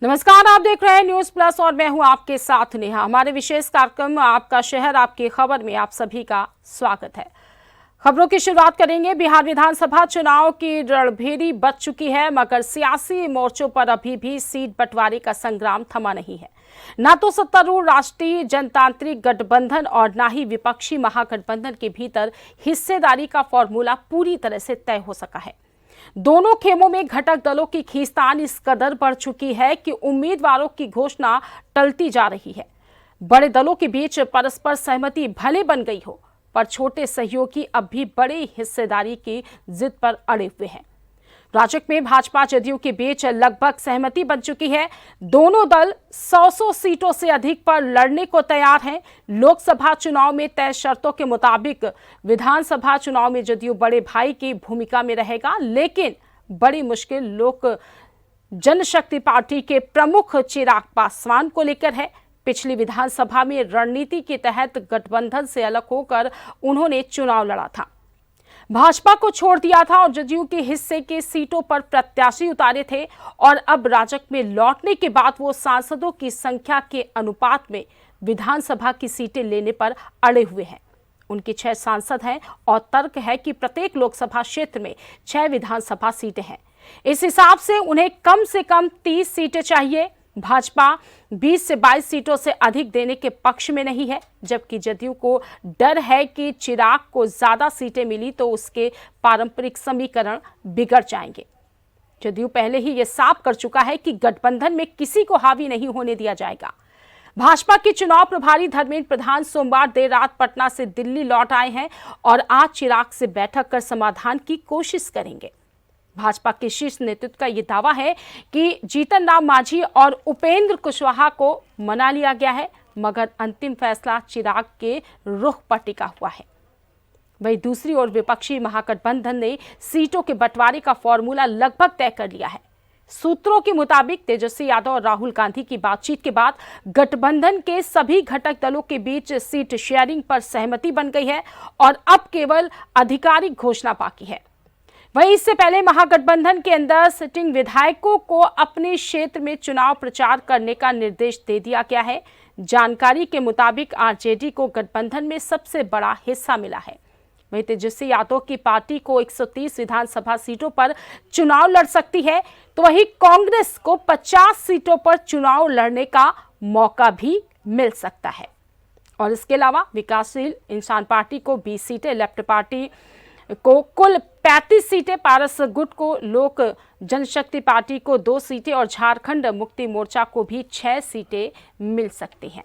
नमस्कार, आप देख रहे हैं न्यूज प्लस और मैं हूं आपके साथ नेहा। हमारे विशेष कार्यक्रम आपका शहर आपकी खबर में आप सभी का स्वागत है। खबरों की शुरुआत करेंगे। बिहार विधानसभा चुनाव की रणभेरी बच चुकी है, मगर सियासी मोर्चों पर अभी भी सीट बंटवारे का संग्राम थमा नहीं है। न तो सत्तारूढ़ राष्ट्रीय जनतांत्रिक गठबंधन और न ही विपक्षी महागठबंधन के भीतर हिस्सेदारी का फॉर्मूला पूरी तरह से तय हो सका है। दोनों खेमों में घटक दलों की खींचतान इस कदर बढ़ चुकी है कि उम्मीदवारों की घोषणा टलती जा रही है। बड़े दलों के बीच परस्पर सहमति भले बन गई हो, पर छोटे सहयोगी अब भी बड़े हिस्सेदारी की जिद पर अड़े हुए हैं। राज्य में भाजपा जदयू के बीच लगभग सहमति बन चुकी है। दोनों दल 100 सीटों से अधिक पर लड़ने को तैयार हैं। लोकसभा चुनाव में तय शर्तों के मुताबिक विधानसभा चुनाव में जदयू बड़े भाई की भूमिका में रहेगा, लेकिन बड़ी मुश्किल लोक जनशक्ति पार्टी के प्रमुख चिराग पासवान को लेकर है। पिछली विधानसभा में रणनीति के तहत गठबंधन से अलग होकर उन्होंने चुनाव लड़ा था, भाजपा को छोड़ दिया था और जदयू के हिस्से के सीटों पर प्रत्याशी उतारे थे, और अब राजग में लौटने के बाद वो सांसदों की संख्या के अनुपात में विधानसभा की सीटें लेने पर अड़े हुए हैं। उनके 6 सांसद हैं और तर्क है कि प्रत्येक लोकसभा क्षेत्र में 6 विधानसभा सीटें हैं। इस हिसाब से उन्हें कम से कम 30 सीटें चाहिए। भाजपा 20 से 22 सीटों से अधिक देने के पक्ष में नहीं है, जबकि जदयू को डर है कि चिराग को ज्यादा सीटें मिली तो उसके पारंपरिक समीकरण बिगड़ जाएंगे। जदयू पहले ही यह साफ कर चुका है कि गठबंधन में किसी को हावी नहीं होने दिया जाएगा। भाजपा के चुनाव प्रभारी धर्मेंद्र प्रधान सोमवार देर रात पटना से दिल्ली लौट आए हैं और आज चिराग से बैठक कर समाधान की कोशिश करेंगे। भाजपा के शीर्ष नेतृत्व का यह दावा है कि जीतन राम मांझी और उपेंद्र कुशवाहा को मना लिया गया है, मगर अंतिम फैसला चिराग के रुख पर टिका हुआ है। वहीं दूसरी ओर विपक्षी महागठबंधन ने सीटों के बंटवारे का फॉर्मूला लगभग तय कर लिया है। सूत्रों के मुताबिक तेजस्वी यादव और राहुल गांधी की बातचीत के बाद गठबंधन के सभी घटक दलों के बीच सीट शेयरिंग पर सहमति बन गई है और अब केवल आधिकारिक घोषणा बाकी है। वहीं इससे पहले महागठबंधन के अंदर सिटिंग विधायकों को अपने क्षेत्र में चुनाव प्रचार करने का निर्देश दे दिया गया है। जानकारी के मुताबिक आरजेडी को गठबंधन में सबसे बड़ा हिस्सा मिला है। वहीं तेजस्वी यादव की पार्टी को 130 विधानसभा सीटों पर चुनाव लड़ सकती है, तो वहीं कांग्रेस को 50 सीटों पर चुनाव लड़ने का मौका भी मिल सकता है। और इसके अलावा विकासशील इंसान पार्टी को 20 सीटें, लेफ्ट पार्टी को कुल 35 सीटें, पारस गुट को लोक जनशक्ति पार्टी को 2 सीटें और झारखंड मुक्ति मोर्चा को भी 6 सीटें मिल सकती हैं।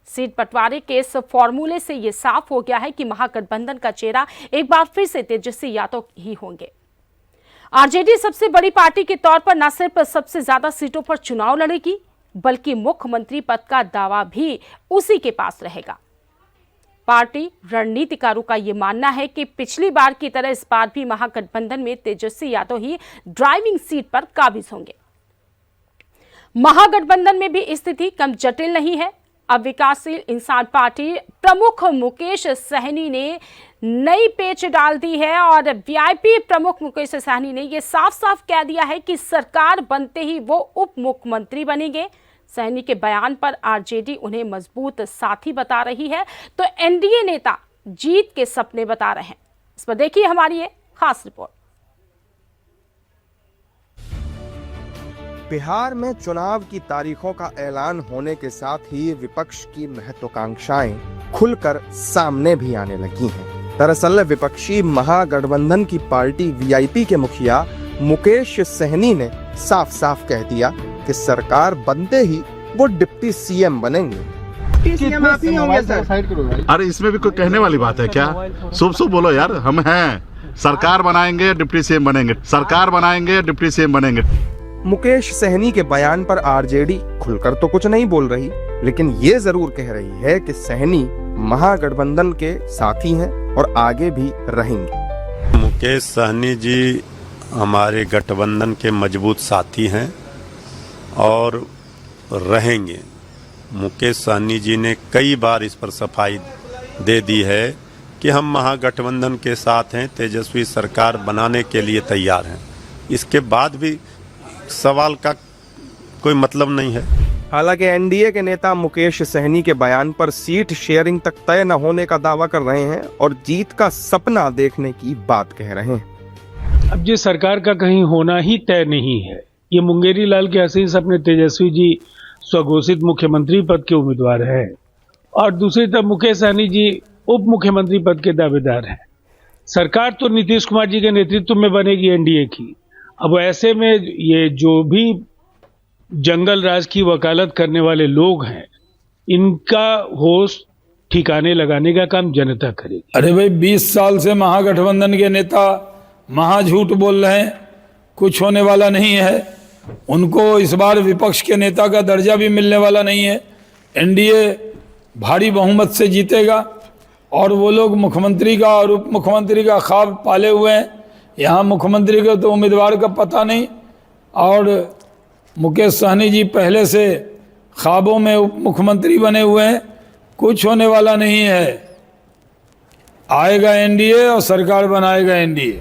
सीट बंटवारे के इस फॉर्मूले से यह साफ हो गया है कि महागठबंधन का चेहरा एक बार फिर से तेजस्वी यादव ही होंगे। आरजेडी सबसे बड़ी पार्टी के तौर पर न सिर्फ सबसे ज्यादा सीटों पर चुनाव लड़ेगी, बल्कि मुख्यमंत्री पद का दावा भी उसी के पास रहेगा। पार्टी रणनीतिकारों का यह मानना है कि पिछली बार की तरह इस बार भी महागठबंधन में तेजस्वी यादव ही ड्राइविंग सीट पर काबिज होंगे। महागठबंधन में भी स्थिति कम जटिल नहीं है। अब विकासशील इंसान पार्टी प्रमुख मुकेश सहनी ने नई पेच डाल दी है और वीआईपी प्रमुख मुकेश सहनी ने यह साफ साफ कह दिया है कि सरकार बनते ही वो उप मुख्यमंत्री बनेंगे। सहनी के बयान पर आरजेडी उन्हें मजबूत साथी बता रही है, तो एनडीए नेता जीत के सपने बता रहे हैं। इस पर देखिए हमारी ये खास रिपोर्ट। बिहार में चुनाव की तारीखों का ऐलान होने के साथ ही विपक्ष की महत्वाकांक्षाएं खुलकर सामने भी आने लगी हैं। दरअसल विपक्षी महागठबंधन की पार्टी वीआईपी के मुखिया मुकेश सहनी ने साफ साफ कह दिया कि सरकार बनते ही वो डिप्टी सीएम बनेंगे। अरे इसमें भी कोई कहने वाली बात है क्या? शुभ शुभ बोलो यार, हम हैं, सरकार बनाएंगे डिप्टी सीएम बनेंगे, सरकार बनाएंगे डिप्टी सीएम बनेंगे। मुकेश सहनी के बयान पर आरजेडी खुलकर तो कुछ नहीं बोल रही, लेकिन ये जरूर कह रही है कि सहनी महागठबंधन के साथी हैं और आगे भी रहेंगे। मुकेश सहनी जी हमारे गठबंधन के मजबूत साथी हैं और रहेंगे। मुकेश सहनी जी ने कई बार इस पर सफाई दे दी है कि हम महागठबंधन के साथ हैं, तेजस्वी सरकार बनाने के लिए तैयार हैं। इसके बाद भी सवाल का कोई मतलब नहीं है। हालांकि एनडीए के नेता मुकेश सहनी के बयान पर सीट शेयरिंग तक तय न होने का दावा कर रहे हैं और जीत का सपना देखने की बात कह रहे हैं। अब जो सरकार का कहीं होना ही तय नहीं है। ये मुंगेरी लाल के हसीन अपने तेजस्वी जी स्वघोषित मुख्यमंत्री पद के उम्मीदवार हैं और दूसरी तरफ मुकेश सहनी जी उप मुख्यमंत्री पद के दावेदार हैं। सरकार तो नीतीश कुमार जी के नेतृत्व में बनेगी एनडीए की। अब ऐसे में ये जो भी जंगल राज की वकालत करने वाले लोग हैं, इनका होश ठिकाने लगाने का काम जनता करेगी। अरे भाई 20 साल से महागठबंधन के नेता महाझूठ बोल रहे हैं, कुछ होने वाला नहीं है। उनको इस बार विपक्ष के नेता का दर्जा भी मिलने वाला नहीं है। एनडीए भारी बहुमत से जीतेगा और वो लोग मुख्यमंत्री का और उप मुख्यमंत्री का ख्वाब पाले हुए हैं। यहाँ मुख्यमंत्री के तो उम्मीदवार का पता नहीं और मुकेश सहनी जी पहले से ख्वाबों में उप मुख्यमंत्री बने हुए हैं। कुछ होने वाला नहीं है। आएगा एनडीए और सरकार बनाएगा एनडीए।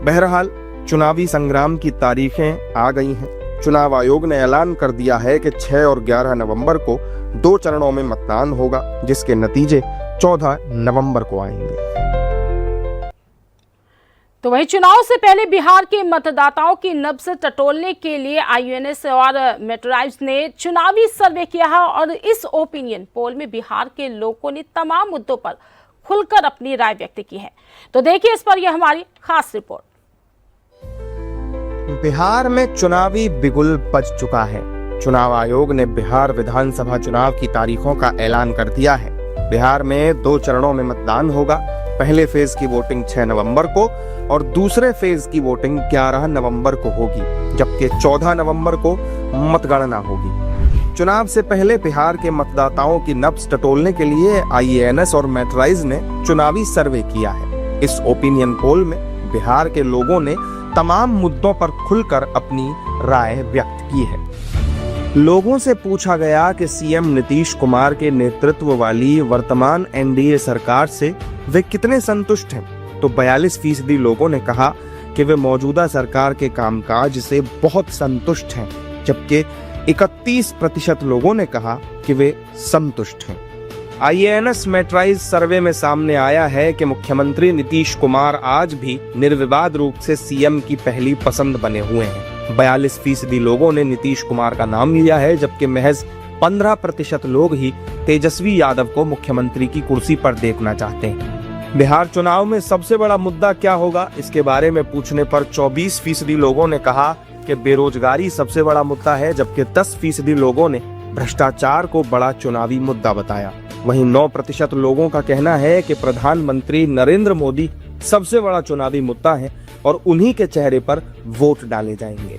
बहरहाल चुनावी संग्राम की तारीखें आ गई हैं। चुनाव आयोग ने ऐलान कर दिया है कि 6 और 11 नवंबर को 2 चरणों में मतदान होगा, जिसके नतीजे 14 नवंबर को आएंगे। तो वहीं चुनाव से पहले बिहार के मतदाताओं की नब्ज टटोलने के लिए आईयूएनएस और मेट्राइज ने चुनावी सर्वे किया है और इस ओपिनियन पोल में बिहार के लोगों ने तमाम मुद्दों पर खुलकर अपनी राय व्यक्त की है। तो देखिए इस पर यह हमारी खास रिपोर्ट। बिहार में चुनावी बिगुल बज चुका है। चुनाव आयोग ने बिहार विधानसभा चुनाव की तारीखों का ऐलान कर दिया है। बिहार में 2 चरणों में मतदान होगा। पहले फेज की वोटिंग 6 नवंबर को और दूसरे फेज की वोटिंग 11 नवंबर को होगी, जबकि 14 नवंबर को मतगणना होगी। चुनाव से पहले बिहार के मतदाताओं की नब्ज टटोलने के लिए आईएएनएस और मेट्राइज ने चुनावी सर्वे किया है। इस ओपिनियन पोल में बिहार के लोगों ने तमाम मुद्दों पर खुलकर अपनी राय व्यक्त की है। लोगों से पूछा गया कि सीएम नीतीश कुमार के नेतृत्व वाली वर्तमान एनडीए सरकार से वे कितने संतुष्ट हैं, तो 42% लोगों ने कहा कि वे मौजूदा सरकार के कामकाज से बहुत संतुष्ट हैं, जबकि 31% लोगों ने कहा कि वे संतुष्ट हैं। आईएएनएस मेट्राइज सर्वे में सामने आया है कि मुख्यमंत्री नीतीश कुमार आज भी निर्विवाद रूप से सीएम की पहली पसंद बने हुए हैं। 42% लोगों ने नीतीश कुमार का नाम लिया है, जबकि महज 15% लोग ही तेजस्वी यादव को मुख्यमंत्री की कुर्सी पर देखना चाहते हैं। बिहार चुनाव में सबसे बड़ा मुद्दा क्या होगा, इसके बारे में पूछने पर 24% लोगों ने कहा कि बेरोजगारी सबसे बड़ा मुद्दा है, जबकि 10% लोगों ने भ्रष्टाचार को बड़ा चुनावी मुद्दा बताया। वहीं 9% लोगों का कहना है कि प्रधानमंत्री नरेंद्र मोदी सबसे बड़ा चुनावी मुद्दा है और उन्हीं के चेहरे पर वोट डाले जाएंगे।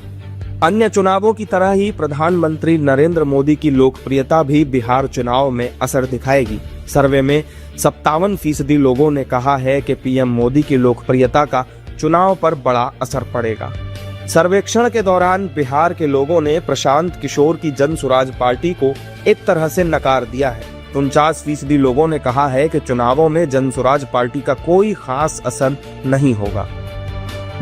अन्य चुनावों की तरह ही प्रधानमंत्री नरेंद्र मोदी की लोकप्रियता भी बिहार चुनाव में असर दिखाएगी। सर्वे में 57% लोगों ने कहा है कि पीएम मोदी की लोकप्रियता का चुनाव पर बड़ा असर पड़ेगा। सर्वेक्षण के दौरान बिहार के लोगों ने प्रशांत किशोर की जन स्वराज पार्टी को एक तरह से नकार दिया है। 49% लोगों ने कहा है कि चुनावों में जन स्वराज पार्टी का कोई खास असर नहीं होगा।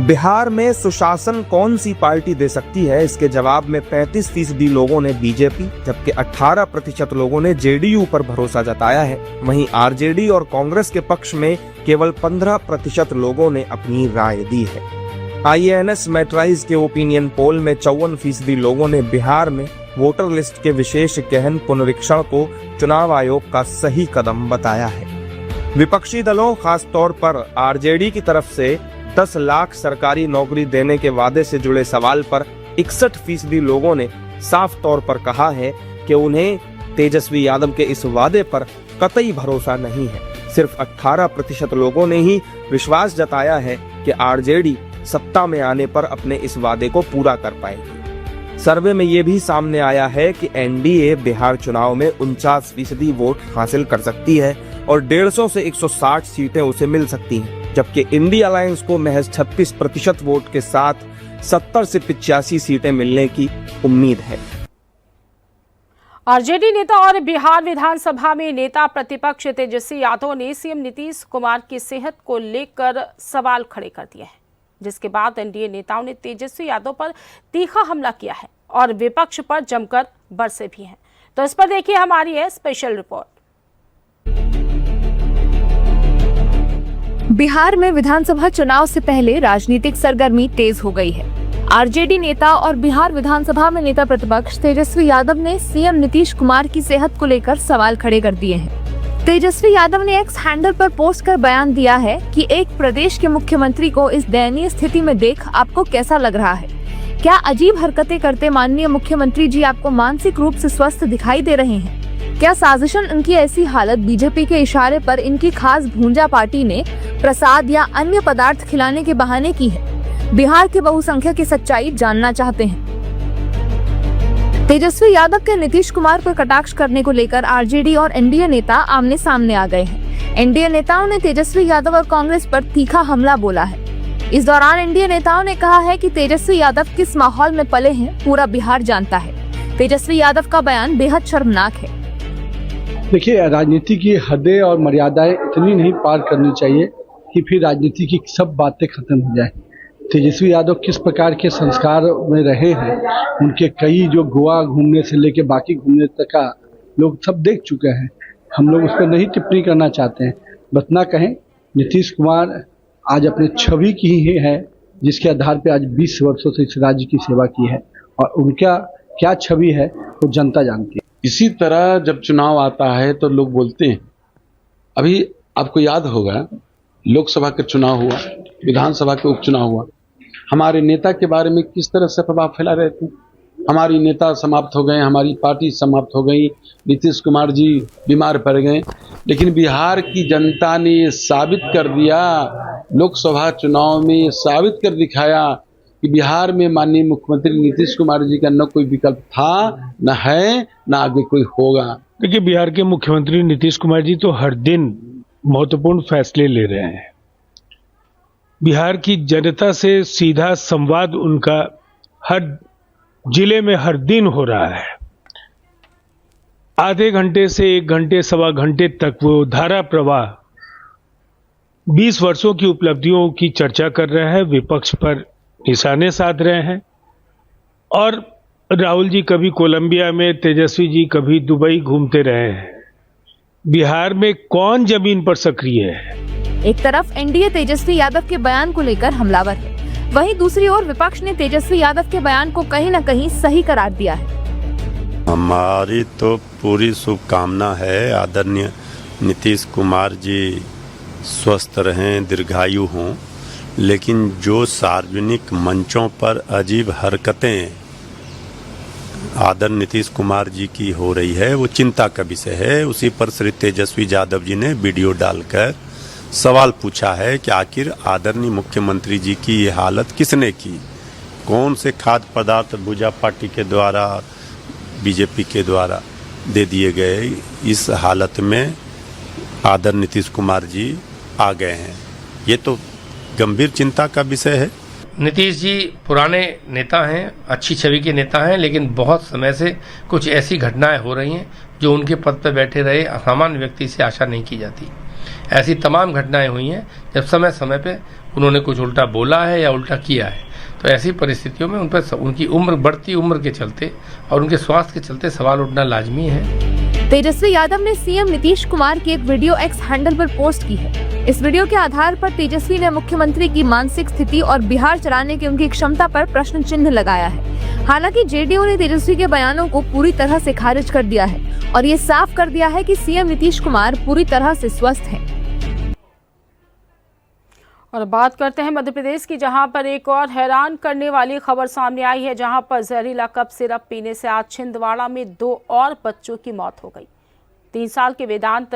बिहार में सुशासन कौन सी पार्टी दे सकती है, इसके जवाब में 35% लोगों ने बीजेपी, जबकि 18% लोगों ने जेडीयू पर भरोसा जताया है। वहीं आरजेडी और कांग्रेस के पक्ष में केवल 15% लोगों ने अपनी राय दी है। आईएएनएस मेट्राइज के ओपिनियन पोल में 54% लोगों ने बिहार में वोटर लिस्ट के विशेष गहन पुनरीक्षण को चुनाव आयोग का सही कदम बताया है। विपक्षी दलों, खासतौर पर आरजेडी की तरफ से 10 लाख सरकारी नौकरी देने के वादे से जुड़े सवाल पर 61% लोगों ने साफ तौर पर कहा है कि उन्हें तेजस्वी यादव के इस वादे पर कतई भरोसा नहीं है। सिर्फ 18% लोगों ने ही विश्वास जताया है कि आरजेडी सत्ता में आने पर अपने इस वादे को पूरा कर पाएगी। सर्वे में यह भी सामने आया है कि एनडीए बिहार चुनाव में 49% वोट हासिल कर सकती है और 150 से 160 सीटें उसे मिल सकती हैं, जबकि इंडिया अलायंस को महज 36% वोट के साथ 70 से 85 सीटें मिलने की उम्मीद है। आरजेडी नेता और बिहार विधानसभा में नेता प्रतिपक्ष तेजस्वी यादव ने सीएम नीतीश कुमार की सेहत को लेकर सवाल खड़े कर दिए हैं, जिसके बाद एनडीए नेताओं ने तेजस्वी यादव पर तीखा हमला किया है और विपक्ष पर जमकर बरसे भी हैं। तो इस पर देखिए हमारी है स्पेशल रिपोर्ट। बिहार में विधानसभा चुनाव से पहले राजनीतिक सरगर्मी तेज हो गई है। आरजेडी नेता और बिहार विधानसभा में नेता प्रतिपक्ष तेजस्वी यादव ने सीएम नीतीश कुमार की सेहत को लेकर सवाल खड़े कर दिए हैं। तेजस्वी यादव ने एक्स हैंडल पर पोस्ट कर बयान दिया है कि एक प्रदेश के मुख्यमंत्री को इस दयनीय स्थिति में देख आपको कैसा लग रहा है? क्या अजीब हरकतें करते माननीय मुख्यमंत्री जी आपको मानसिक रूप से स्वस्थ दिखाई दे रहे हैं? क्या साजिशन उनकी ऐसी हालत बीजेपी के इशारे पर इनकी खास भूंजा पार्टी ने प्रसाद या अन्य पदार्थ खिलाने के बहाने की है? बिहार के बहुसंख्यक की सच्चाई जानना चाहते हैं। तेजस्वी यादव के नीतीश कुमार पर कटाक्ष करने को लेकर आरजेडी और एनडीए नेता आमने सामने आ गए हैं। एनडीए नेताओं ने तेजस्वी यादव और कांग्रेस पर तीखा हमला बोला है। इस दौरान एनडीए नेताओं ने कहा है कि तेजस्वी यादव किस माहौल में पले हैं पूरा बिहार जानता है। तेजस्वी यादव का बयान बेहद शर्मनाक है। देखिए, राजनीति की हदें और मर्यादाएं इतनी नहीं पार करनी चाहिए कि फिर राजनीति की सब बातें खत्म हो जाए। तेजस्वी यादव किस प्रकार के संस्कार में रहे हैं, उनके कई जो गोवा घूमने से लेके बाकी घूमने तक का लोग सब देख चुके हैं। हम लोग उस पर नहीं टिप्पणी करना चाहते हैं। बस ना कहें, नीतीश कुमार आज अपने छवि की ही है जिसके आधार पे आज 20 वर्षों से इस राज्य की सेवा की है, और उनका क्या छवि है वो जनता जानती है। इसी तरह जब चुनाव आता है तो लोग बोलते हैं। अभी आपको याद होगा लोकसभा का चुनाव हुआ, विधानसभा के उपचुनाव हुआ, हमारे नेता के बारे में किस तरह से प्रभाव फैला रहे थे। हमारी नेता समाप्त हो गए, हमारी पार्टी समाप्त हो गई, नीतीश कुमार जी बीमार पड़ गए। लेकिन बिहार की जनता ने ये साबित कर दिया, लोकसभा चुनाव में ये साबित कर दिखाया कि बिहार में माननीय मुख्यमंत्री नीतीश कुमार जी का न कोई विकल्प था, न है, न आगे कोई होगा। देखिए, बिहार के मुख्यमंत्री नीतीश कुमार जी तो हर दिन महत्वपूर्ण फैसले ले रहे हैं। बिहार की जनता से सीधा संवाद उनका हर जिले में हर दिन हो रहा है। आधे घंटे से 1 घंटे सवा घंटे तक वो धारा प्रवाह 20 वर्षों की उपलब्धियों की चर्चा कर रहे हैं, विपक्ष पर निशाने साध रहे हैं। और राहुल जी कभी कोलंबिया में, तेजस्वी जी कभी दुबई घूमते रहे हैं। बिहार में कौन जमीन पर सक्रिय है? एक तरफ एनडीए तेजस्वी यादव के बयान को लेकर हमलावर है, वहीं दूसरी ओर विपक्ष ने तेजस्वी यादव के बयान को कहीं न कहीं सही करार दिया है। हमारी तो पूरी शुभकामना है, आदरणीय नीतीश कुमार जी स्वस्थ रहें, दीर्घायु हों। लेकिन जो सार्वजनिक मंचों पर अजीब हरकतें आदरणीय नीतीश कुमार जी की हो रही है वो चिंता का विषय है। उसी पर श्री तेजस्वी यादव जी ने वीडियो डालकर सवाल पूछा है कि आखिर आदरणीय मुख्यमंत्री जी की ये हालत किसने की? कौन से खाद्य पदार्थ भूजा पार्टी के द्वारा, बीजेपी के द्वारा दे दिए गए? इस हालत में आदरणीय नीतीश कुमार जी आ गए हैं। ये तो गंभीर चिंता का विषय है। नीतीश जी पुराने नेता हैं, अच्छी छवि के नेता हैं, लेकिन बहुत समय से कुछ ऐसी घटनाएं हो रही हैं जो उनके पद पर बैठे रहे असामान्य व्यक्ति से आशा नहीं की जाती। ऐसी तमाम घटनाएं हुई हैं जब समय समय पे उन्होंने कुछ उल्टा बोला है या उल्टा किया है। तो ऐसी परिस्थितियों में उन पर उनकी उम्र, बढ़ती उम्र के चलते और उनके स्वास्थ्य के चलते सवाल उठना लाजमी है। तेजस्वी यादव ने सीएम नीतीश कुमार की एक वीडियो एक्स हैंडल पर पोस्ट की है। इस वीडियो के आधार पर तेजस्वी ने मुख्यमंत्री की मानसिक स्थिति और बिहार चलाने की उनकी क्षमता पर प्रश्न चिन्ह लगाया है। हालांकि जेडीयू ने तेजस्वी के बयानों को पूरी तरह से खारिज कर दिया है और ये साफ कर दिया है कि सीएम नीतीश कुमार पूरी तरह से स्वस्थ हैं। और बात करते हैं मध्य प्रदेश की, जहां पर एक और हैरान करने वाली खबर सामने आई है, जहां पर जहरीला कप सिरप पीने से आज छिंदवाड़ा में 2 और बच्चों की मौत हो गई। 3 साल के वेदांत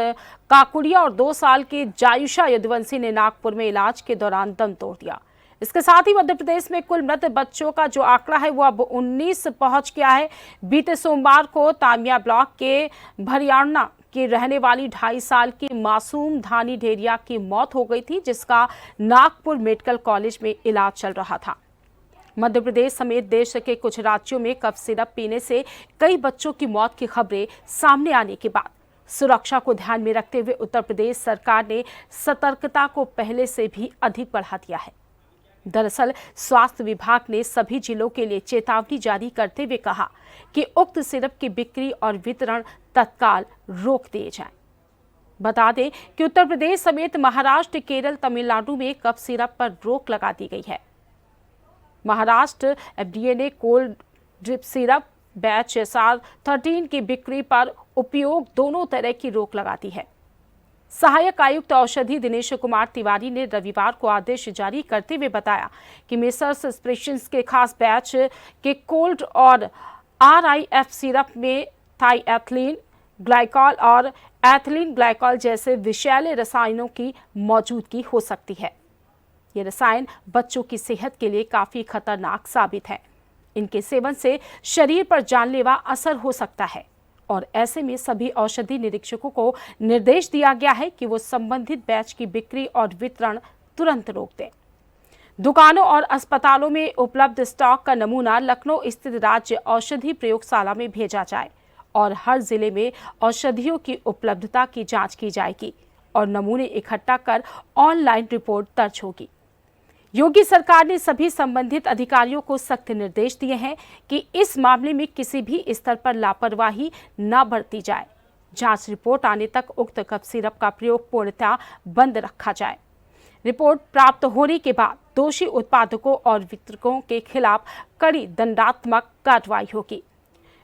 काकुड़िया और 2 साल की जायुषा यदुवंशी ने नागपुर में इलाज के दौरान दम तोड़ दिया। इसके साथ ही मध्य प्रदेश में कुल मृत बच्चों का जो आंकड़ा है वो अब 19 पहुंच गया है। बीते सोमवार को तामिया ब्लॉक के भरियाणा की रहने वाली 2.5 साल की मासूम धानी ढेरिया की मौत हो गई थी, जिसका नागपुर मेडिकल कॉलेज में इलाज चल रहा था। मध्य प्रदेश समेत देश के कुछ राज्यों में कफ सिरप पीने से कई बच्चों की मौत की खबरें सामने आने के बाद सुरक्षा को ध्यान में रखते हुए उत्तर प्रदेश सरकार ने सतर्कता को पहले से भी अधिक बढ़ा दिया है। दरअसल स्वास्थ्य विभाग ने सभी जिलों के लिए चेतावनी जारी करते हुए कहा कि उक्त सिरप की बिक्री और वितरण तत्काल रोक दिए जाए। बता दें कि उत्तर प्रदेश समेत महाराष्ट्र, केरल, तमिलनाडु में कफ सिरप पर रोक लगा दी गई है। महाराष्ट्र FDA ने cold drip syrup batch SR13 की बिक्री पर उपयोग दोनों तरह की रोक लगा दी है। सहायक आयुक्त औषधि दिनेश कुमार तिवारी ने रविवार को आदेश जारी करते हुए बताया कि मेसर्स एक्सप्रेशंस के खास बैच के कोल्ड और RIF सिरप में थाईएथिलीन ग्लाइकॉल और एथिलीन ग्लाइकॉल जैसे विषैले रसायनों की मौजूदगी हो सकती है। ये रसायन बच्चों की सेहत के लिए काफी खतरनाक साबित है। इनके सेवन से शरीर पर जानलेवा असर हो सकता है और ऐसे में सभी औषधि निरीक्षकों को निर्देश दिया गया है कि वो संबंधित बैच की बिक्री और वितरण तुरंत रोक दें। दुकानों और अस्पतालों में उपलब्ध स्टॉक का नमूना लखनऊ स्थित राज्य औषधि प्रयोगशाला में भेजा जाए और हर जिले में औषधियों की उपलब्धता की जांच की जाएगी और नमूने इकट्ठा कर ऑनलाइन रिपोर्ट दर्ज होगी। योगी सरकार ने सभी संबंधित अधिकारियों को सख्त निर्देश दिए हैं कि इस मामले में किसी भी स्तर पर लापरवाही न बरती जाए। जांच रिपोर्ट आने तक उक्त कफ सिरप का प्रयोग पूर्णतः बंद रखा जाए। रिपोर्ट प्राप्त होने के बाद दोषी उत्पादकों और वितरकों के खिलाफ कड़ी दंडात्मक कार्रवाई होगी।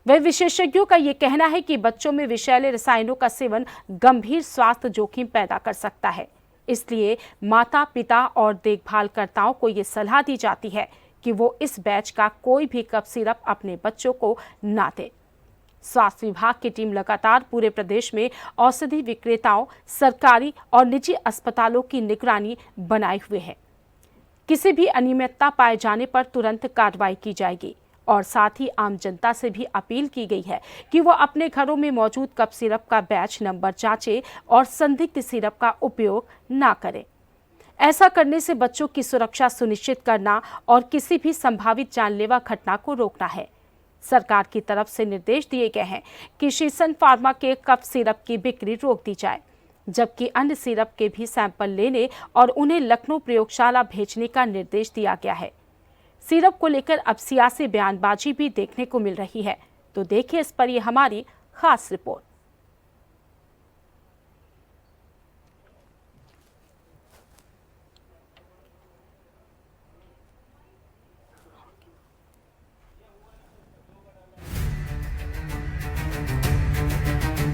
वह विशेषज्ञों का ये कहना है कि बच्चों में विषैले रसायनों का सेवन गंभीर स्वास्थ्य जोखिम पैदा कर सकता है। इसलिए माता पिता और देखभालकर्ताओं को ये सलाह दी जाती है कि वो इस बैच का कोई भी कफ सिरप अपने बच्चों को ना दें। स्वास्थ्य विभाग की टीम लगातार पूरे प्रदेश में औषधि विक्रेताओं, सरकारी और निजी अस्पतालों की निगरानी बनाए हुए है। किसी भी अनियमितता पाए जाने पर तुरंत कार्रवाई की जाएगी और साथ ही आम जनता से भी अपील की गई है कि वो अपने घरों में मौजूद कफ सिरप का बैच नंबर जांचें और संदिग्ध सिरप का उपयोग ना करें। ऐसा करने से बच्चों की सुरक्षा सुनिश्चित करना और किसी भी संभावित जानलेवा घटना को रोकना है। सरकार की तरफ से निर्देश दिए गए हैं कि श्रीसन फार्मा के कफ सिरप की बिक्री रोक दी जाए, जबकि अन्य सिरप के भी सैंपल लेने और उन्हें लखनऊ प्रयोगशाला भेजने का निर्देश दिया गया है। सिरप को लेकर अब सियासी बयानबाजी भी देखने को मिल रही है, तो देखिए इस पर यह हमारी खास रिपोर्ट।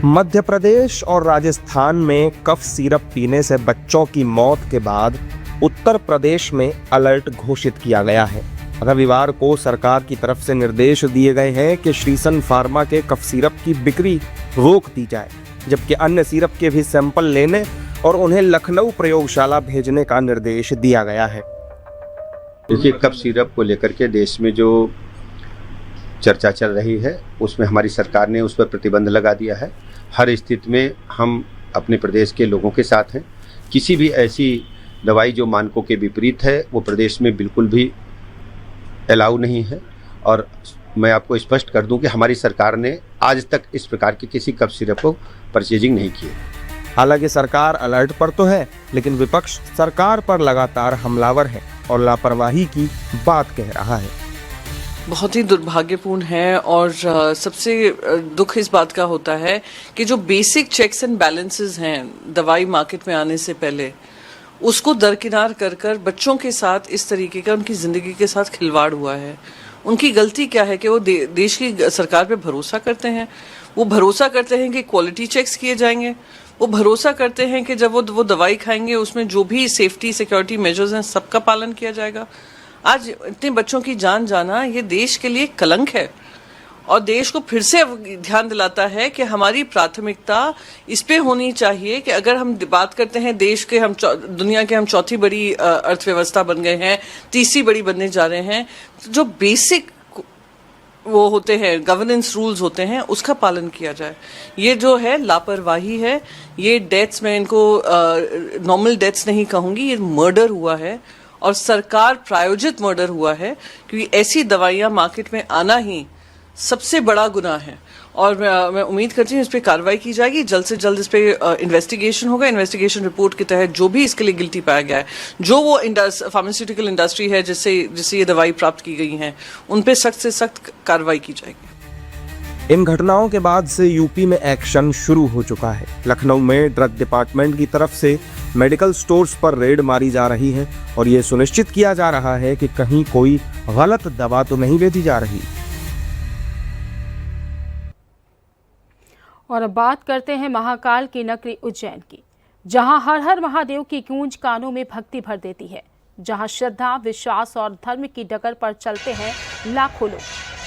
मध्य प्रदेश और राजस्थान में कफ सिरप पीने से बच्चों की मौत के बाद उत्तर प्रदेश में अलर्ट घोषित किया गया है। रविवार को सरकार की तरफ से निर्देश दिए गए हैं कि श्रीसन फार्मा के कफ सिरप की बिक्री रोक दी जाए, जबकि अन्य सिरप के भी सैंपल लेने और उन्हें लखनऊ प्रयोगशाला भेजने का निर्देश दिया गया है। देखिए, कफ सिरप को लेकर के देश में जो चर्चा चल रही है उसमें हमारी सरकार ने उस पर प्रतिबंध लगा दिया है। हर स्थिति में हम अपने प्रदेश के लोगों के साथ हैं। किसी भी ऐसी दवाई जो मानकों के विपरीत है वो प्रदेश में बिल्कुल भी अलाउ नहीं है। और मैं आपको स्पष्ट कर दूं कि हमारी सरकार ने आज तक इस प्रकार के किसी कफ सिरप को परचेजिंग नहीं की। हालांकि सरकार अलर्ट पर तो है, लेकिन विपक्ष सरकार पर लगातार हमलावर है और लापरवाही की बात कह रहा है। बहुत ही दुर्भाग्यपूर्ण है और सबसे दुख इस बात का होता है कि जो बेसिक चेक्स एंड बैलेंसेस हैं दवाई मार्केट में आने से पहले, उसको दरकिनार कर कर बच्चों के साथ इस तरीके का उनकी ज़िंदगी के साथ खिलवाड़ हुआ है। उनकी गलती क्या है कि वो देश की सरकार पे भरोसा करते हैं। वो भरोसा करते हैं कि क्वालिटी चेक्स किए जाएंगे। वो भरोसा करते हैं कि जब वो दवाई खाएंगे उसमें जो भी सेफ्टी सिक्योरिटी मेजर्स हैं सबका पालन किया जाएगा। आज इतने बच्चों की जान जाना ये देश के लिए कलंक है और देश को फिर से ध्यान दिलाता है कि हमारी प्राथमिकता इस पे होनी चाहिए कि अगर हम बात करते हैं देश के, हम दुनिया के हम चौथी बड़ी अर्थव्यवस्था बन गए हैं, तीसरी बड़ी बनने जा रहे हैं, जो बेसिक वो होते हैं गवर्नेंस रूल्स होते हैं उसका पालन किया जाए। ये जो है लापरवाही है। ये डेथ्स, मैं इनको नॉर्मल डेथ्स नहीं कहूँगी, ये मर्डर हुआ है और सरकार प्रायोजित मर्डर हुआ है, क्योंकि ऐसी दवाइयाँ मार्केट में आना ही सबसे बड़ा गुनाह है और मैं उम्मीद करती हूँ इस पर कार्रवाई की जाएगी, जल्द से जल्द इस पर इन्वेस्टिगेशन होगा। इन्वेस्टिगेशन रिपोर्ट के तहत जो भी इसके लिए गिल्टी पाया गया है, जो वो फार्मास्यूटिकल इंडस्ट्री है जिससे ये दवाई प्राप्त की गई हैं, उन पर सख्त से सख्त कार्रवाई की जाएगी। इन घटनाओं के बाद से यूपी में एक्शन शुरू हो चुका है। लखनऊ में ड्रग डिपार्टमेंट की तरफ से मेडिकल स्टोर्स पर रेड मारी जा रही है और ये सुनिश्चित किया जा रहा है कि कहीं कोई गलत दवा तो नहीं बेची जा रही। और अब बात करते हैं महाकाल की नगरी उज्जैन की, जहां हर हर महादेव की गूंज कानों में भक्ति भर देती है, जहां श्रद्धा, विश्वास और धर्म की डगर पर चलते हैं लाखों लोग।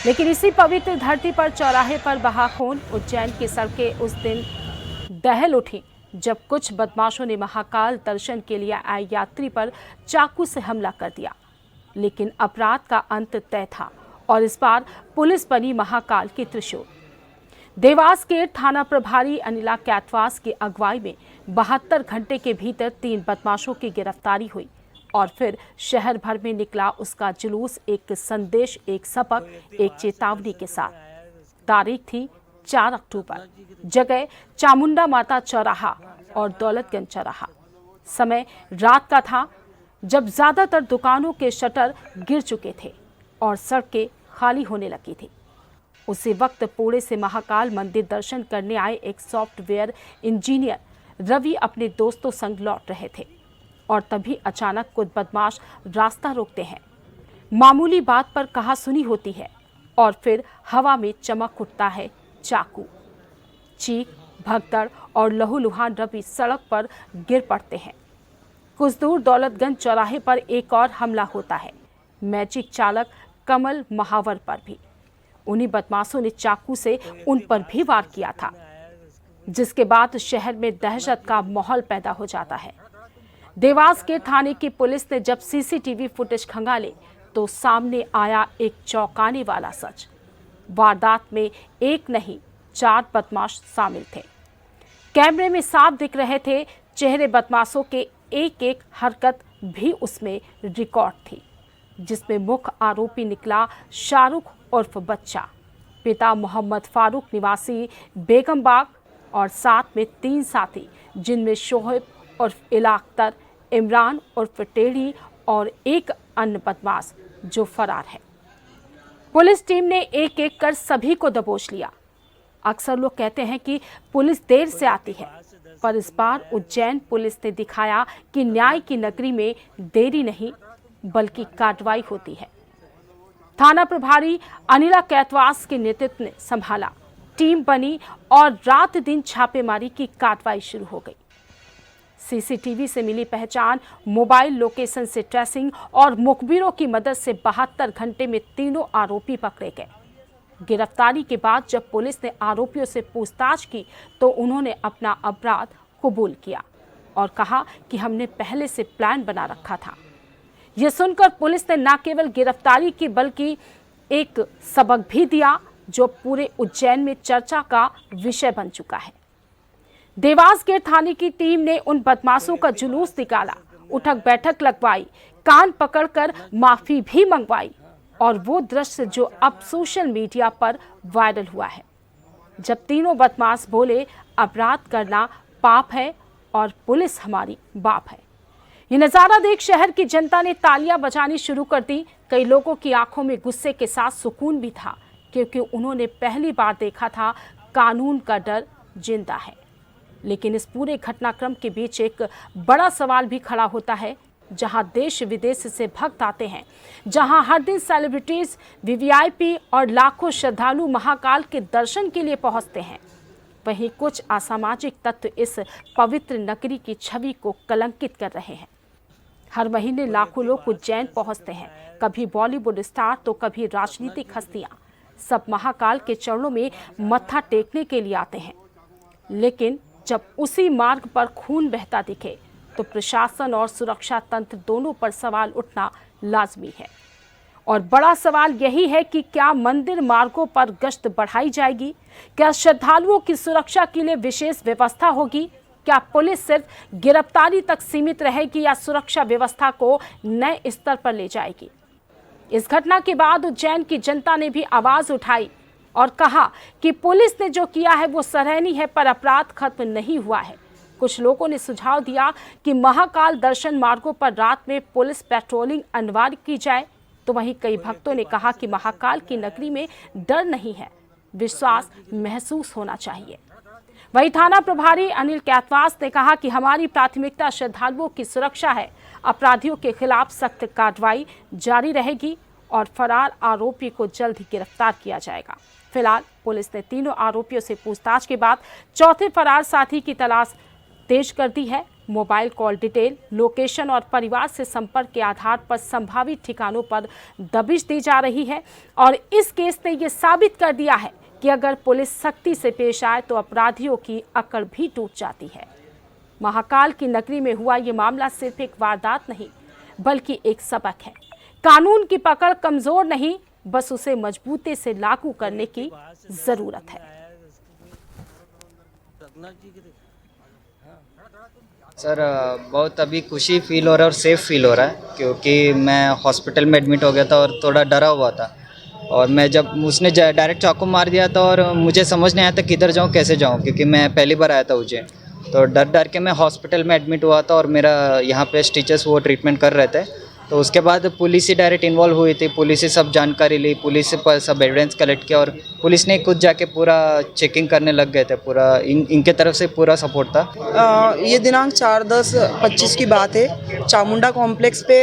लेकिन इसी पवित्र धरती पर चौराहे पर बहा खून, उज्जैन की सड़कें उस दिन दहल उठी जब कुछ बदमाशों ने महाकाल दर्शन के लिए आए यात्री पर चाकू से हमला कर दिया। लेकिन अपराध का अंत तय था और इस बार पुलिस बनी महाकाल की त्रिशूल। देवास के थाना प्रभारी अनिला कैथवास की अगुवाई में 72 घंटे के भीतर 3 बदमाशों की गिरफ्तारी हुई और फिर शहर भर में निकला उसका जुलूस, एक संदेश, एक सबक, एक चेतावनी के साथ। तारीख थी 4 अक्टूबर, जगह चामुंडा माता चौराहा और दौलतगंज चौराहा। समय रात का था जब ज्यादातर दुकानों के शटर गिर चुके थे और सड़कें खाली होने लगी थी। उसी वक्त पुणे से महाकाल मंदिर दर्शन करने आए एक सॉफ्टवेयर इंजीनियर रवि अपने दोस्तों संग लौट रहे थे और तभी अचानक कुछ बदमाश रास्ता रोकते हैं। मामूली बात पर कहासुनी होती है और फिर हवा में चमक उठता है चाकू। चीख, भगदड़ और लहूलुहान रवि सड़क पर गिर पड़ते हैं। कुछ दूर दौलतगंज चौराहे पर एक और हमला होता है, मैजिक चालक कमल महावर पर भी। उन्हीं बदमाशों ने चाकू से उन पर भी वार किया था, जिसके बाद शहर में दहशत का माहौल पैदा हो जाता है। देवास के थाने की पुलिस ने जब सीसीटीवी फुटेज खंगाले तो सामने आया एक चौंकाने वाला सच। वारदात में एक नहीं 4 बदमाश शामिल थे। कैमरे में साफ दिख रहे थे चेहरे, बदमाशों के एक एक हरकत भी उसमें रिकॉर्ड थी, जिसमें मुख्य आरोपी निकला शाहरुख उर्फ बच्चा, पिता मोहम्मद फारूक निवासी बेगमबाग और साथ में 3 साथी, जिनमें शोहेब उर्फ इलाख्तर, इमरान उर्फ टेढ़ी और एक अन्य बदमाश जो फरार है। पुलिस टीम ने एक एक कर सभी को दबोच लिया। अक्सर लोग कहते हैं कि पुलिस देर से आती है, पर इस बार उज्जैन पुलिस ने दिखाया कि न्याय की नगरी में देरी नहीं बल्कि कार्रवाई होती है। थाना प्रभारी अनिला कैथवास के नेतृत्व ने संभाला, टीम बनी और रात दिन छापेमारी की कार्रवाई शुरू हो गई। सीसीटीवी से मिली पहचान, मोबाइल लोकेशन से ट्रेसिंग और मुखबिरों की मदद से 72 घंटे में तीनों आरोपी पकड़े गए। गिरफ्तारी के बाद जब पुलिस ने आरोपियों से पूछताछ की तो उन्होंने अपना अपराध कबूल किया और कहा कि हमने पहले से प्लान बना रखा था। यह सुनकर पुलिस ने न केवल गिरफ्तारी की बल्कि एक सबक भी दिया जो पूरे उज्जैन में चर्चा का विषय बन चुका है। देवास के थाने की टीम ने उन बदमाशों का जुलूस निकाला, उठक बैठक लगवाई, कान पकड़कर माफी भी मंगवाई और वो दृश्य जो अब सोशल मीडिया पर वायरल हुआ है, जब तीनों बदमाश बोले अपराध करना पाप है और पुलिस हमारी बाप है। ये नजारा देख शहर की जनता ने तालियां बजानी शुरू कर दी। कई लोगों की आंखों में गुस्से के साथ सुकून भी था, क्योंकि उन्होंने पहली बार देखा था कानून का डर जिंदा है। लेकिन इस पूरे घटनाक्रम के बीच एक बड़ा सवाल भी खड़ा होता है, जहां देश विदेश से भक्त आते हैं, जहां हर दिन सेलिब्रिटीज, वीवीआईपी और लाखों श्रद्धालु महाकाल के दर्शन के लिए पहुंचते हैं, वहीं कुछ असामाजिक तत्व इस पवित्र नगरी की छवि को कलंकित कर रहे हैं। हर महीने लाखों लोग उज्जैन पहुंचते हैं, कभी बॉलीवुड स्टार तो कभी राजनीतिक हस्तियां, सब महाकाल के चरणों में मत्था टेकने के लिए आते हैं। लेकिन जब उसी मार्ग पर खून बहता दिखे तो प्रशासन और सुरक्षा तंत्र दोनों पर सवाल उठना लाजमी है। और बड़ा सवाल यही है कि क्या मंदिर मार्गों पर गश्त बढ़ाई जाएगी? क्या श्रद्धालुओं की सुरक्षा के लिए विशेष व्यवस्था होगी? क्या पुलिस सिर्फ गिरफ्तारी तक सीमित रहेगी या सुरक्षा व्यवस्था को नए स्तर पर ले जाएगी? इस घटना के बाद उज्जैन की जनता ने भी आवाज उठाई, और कहा कि पुलिस ने जो किया है वो सराहनीय है, पर अपराध खत्म नहीं हुआ है। कुछ लोगों ने सुझाव दिया कि महाकाल दर्शन मार्गों पर रात में पुलिस पेट्रोलिंग अनिवार्य की जाए, तो वहीं कई भक्तों ने कहा कि महाकाल की नगरी में डर नहीं है, विश्वास महसूस होना चाहिए। वहीं थाना प्रभारी अनिल कैतवास ने कहा कि हमारी प्राथमिकता श्रद्धालुओं की सुरक्षा है, अपराधियों के खिलाफ सख्त कार्रवाई जारी रहेगी और फरार आरोपी को जल्द ही गिरफ्तार किया जाएगा। फिलहाल पुलिस ने तीनों आरोपियों से पूछताछ के बाद चौथे फरार साथी की तलाश तेज कर दी है। मोबाइल कॉल डिटेल, लोकेशन और परिवार से संपर्क के आधार पर संभावित ठिकानों पर दबिश दी जा रही है और इस केस ने यह साबित कर दिया है कि अगर पुलिस सख्ती से पेश आए तो अपराधियों की अकड़ भी टूट जाती है। महाकाल की नगरी में हुआ ये मामला सिर्फ एक वारदात नहीं बल्कि एक सबक है। कानून की पकड़ कमजोर नहीं, बस उसे मजबूती से लागू करने की जरूरत है। सर बहुत अभी खुशी फील हो रहा है और सेफ फील हो रहा है, क्योंकि मैं हॉस्पिटल में एडमिट हो गया था और थोड़ा डरा हुआ था। और मैं जब उसने डायरेक्ट चाकू मार दिया था और मुझे समझ नहीं आया था किधर जाऊँ कैसे जाऊँ, क्योंकि मैं पहली बार आया था उज्जैन। तो डर के मैं हॉस्पिटल में एडमिट हुआ था और मेरा यहाँ पे स्टिचेस वो ट्रीटमेंट कर रहे थे। तो उसके बाद पुलिस ही डायरेक्ट इन्वॉल्व हुई थी, पुलिस से सब जानकारी ली, पुलिस पर सब एविडेंस कलेक्ट किया और पुलिस ने खुद जाके पूरा चेकिंग करने लग गए थे। पूरा इनके तरफ से पूरा सपोर्ट था। ये दिनांक 4/10/25 की बात है। चामुंडा कॉम्प्लेक्स पे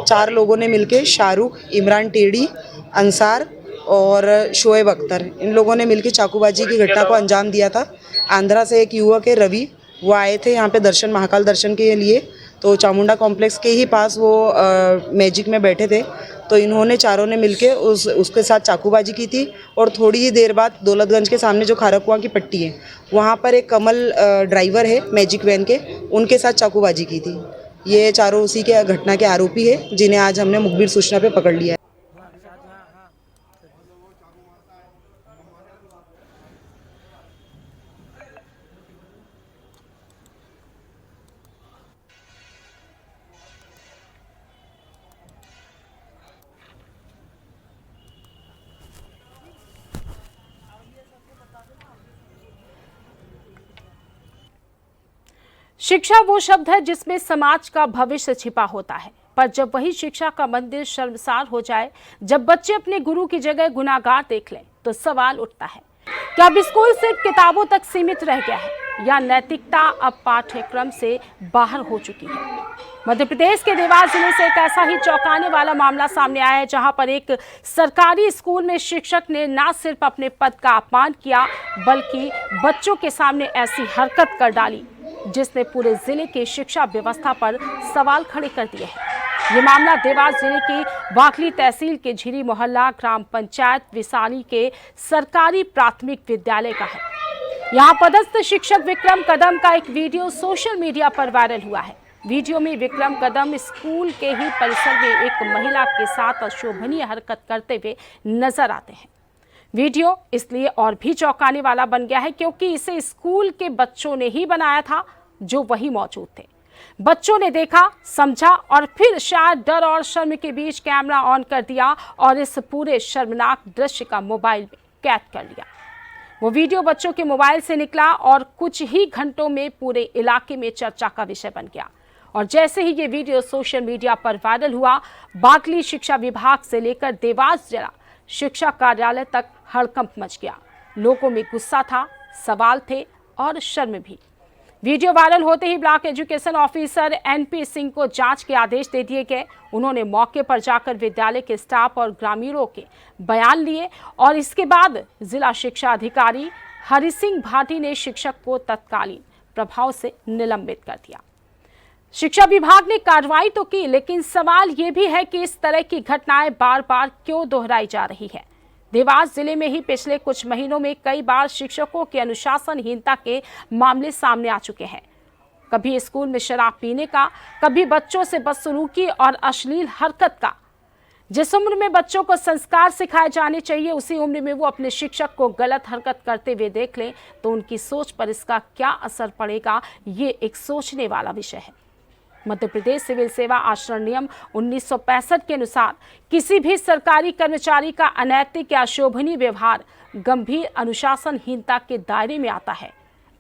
4 लोगों ने मिलके शाहरुख, इमरान टेढ़ी, अंसार और शोएब अख्तर, इन लोगों ने मिलके चाकूबाजी की घटना को अंजाम दिया था। आंध्रा से एक युवक है रवि, वो आए थे यहाँ पे दर्शन, महाकाल दर्शन के लिए। तो चामुंडा कॉम्प्लेक्स के ही पास वो मैजिक में बैठे थे, तो इन्होंने चारों ने मिलके उसके साथ चाकूबाजी की थी। और थोड़ी ही देर बाद दौलतगंज के सामने जो खारकुआं की पट्टी है वहाँ पर एक कमल ड्राइवर है मैजिक वैन के, उनके साथ चाकूबाजी की थी। ये चारों उसी के घटना के आरोपी है, जिन्हें आज हमने मुखबिर सूचना पे पकड़ लिया है। शिक्षा वो शब्द है जिसमें समाज का भविष्य छिपा होता है, पर जब वही शिक्षा का मंदिर शर्मसार हो जाए, जब बच्चे अपने गुरु की जगह गुनाहगार देख लें, तो सवाल उठता है क्या अब स्कूल सिर्फ किताबों तक सीमित रह गया है या नैतिकता अब पाठ्यक्रम से बाहर हो चुकी है। मध्य प्रदेश के देवास जिले से एक ऐसा ही चौंकाने वाला मामला सामने आया है, जहां पर एक सरकारी स्कूल में शिक्षक ने न सिर्फ अपने पद का अपमान किया बल्कि बच्चों के सामने ऐसी हरकत कर डाली जिसने पूरे जिले की शिक्षा व्यवस्था पर सवाल खड़े कर दिए हैं। ये मामला देवास जिले की वाकली तहसील के झिरी मोहल्ला ग्राम पंचायत विसाली के सरकारी प्राथमिक विद्यालय का है। यहाँ पदस्थ शिक्षक विक्रम कदम का एक वीडियो सोशल मीडिया पर वायरल हुआ है। वीडियो में विक्रम कदम स्कूल के ही परिसर में एक महिला के साथ अशोभनीय हरकत करते हुए नजर आते हैं। वीडियो इसलिए और भी चौंकाने वाला बन गया है क्योंकि इसे स्कूल के बच्चों ने ही बनाया था जो वही मौजूद थे। बच्चों ने देखा, समझा और फिर शायद डर और शर्म के बीच कैमरा ऑन कर दिया और इस पूरे शर्मनाक दृश्य का मोबाइल में कैद कर लिया। वो वीडियो बच्चों के मोबाइल से निकला और कुछ ही घंटों में पूरे इलाके में चर्चा का विषय बन गया। और जैसे ही ये वीडियो सोशल मीडिया पर वायरल हुआ, बाकली शिक्षा विभाग से लेकर देवास जिला शिक्षा कार्यालय तक हड़कंप मच गया। लोगों में गुस्सा था, सवाल थे और शर्म भी। वीडियो वायरल होते ही block education officer NP Singh को जांच के आदेश दे दिए गए। उन्होंने मौके पर जाकर विद्यालय के स्टाफ और ग्रामीणों के बयान लिए और इसके बाद जिला शिक्षा अधिकारी हरि सिंह भाटी ने शिक्षक को तत्कालीन प्रभाव से निलंबित कर दिया। शिक्षा विभाग ने कार्रवाई तो की, लेकिन सवाल ये भी है कि इस तरह की घटनाएं बार बार क्यों दोहराई जा रही है। देवास जिले में ही पिछले कुछ महीनों में कई बार शिक्षकों की अनुशासनहीनता के मामले सामने आ चुके हैं। कभी स्कूल में शराब पीने का, कभी बच्चों से बदसलूकी और अश्लील हरकत का। जिस उम्र में बच्चों को संस्कार सिखाए जाने चाहिए, उसी उम्र में वो अपने शिक्षक को गलत हरकत करते हुए देख लें तो उनकी सोच पर इसका क्या असर पड़ेगा, ये एक सोचने वाला विषय है। मध्य प्रदेश सिविल सेवा आचरण नियम 1965 के अनुसार किसी भी सरकारी कर्मचारी का अनैतिक या अशोभनीय व्यवहार गंभीर अनुशासनहीनता के दायरे में आता है।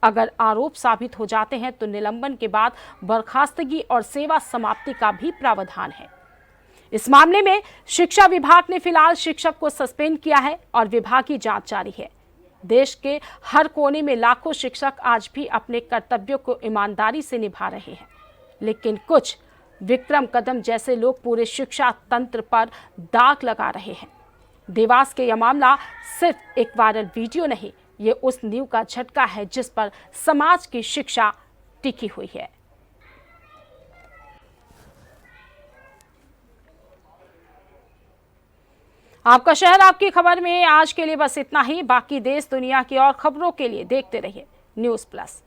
अगर आरोप साबित हो जाते हैं तो निलंबन के बाद बर्खास्तगी और सेवा समाप्ति का भी प्रावधान है। इस मामले में शिक्षा विभाग ने फिलहाल शिक्षक को सस्पेंड किया है और विभागीय जांच जारी है। देश के हर कोने में लाखों शिक्षक आज भी अपने कर्तव्यों को ईमानदारी से निभा रहे हैं, लेकिन कुछ विक्रम कदम जैसे लोग पूरे शिक्षा तंत्र पर दाग लगा रहे हैं। देवास के यह मामला सिर्फ एक वायरल वीडियो नहीं, ये उस नींव का झटका है जिस पर समाज की शिक्षा टिकी हुई है। आपका शहर आपकी खबर में आज के लिए बस इतना ही। बाकी देश दुनिया की और खबरों के लिए देखते रहिए न्यूज़ प्लस।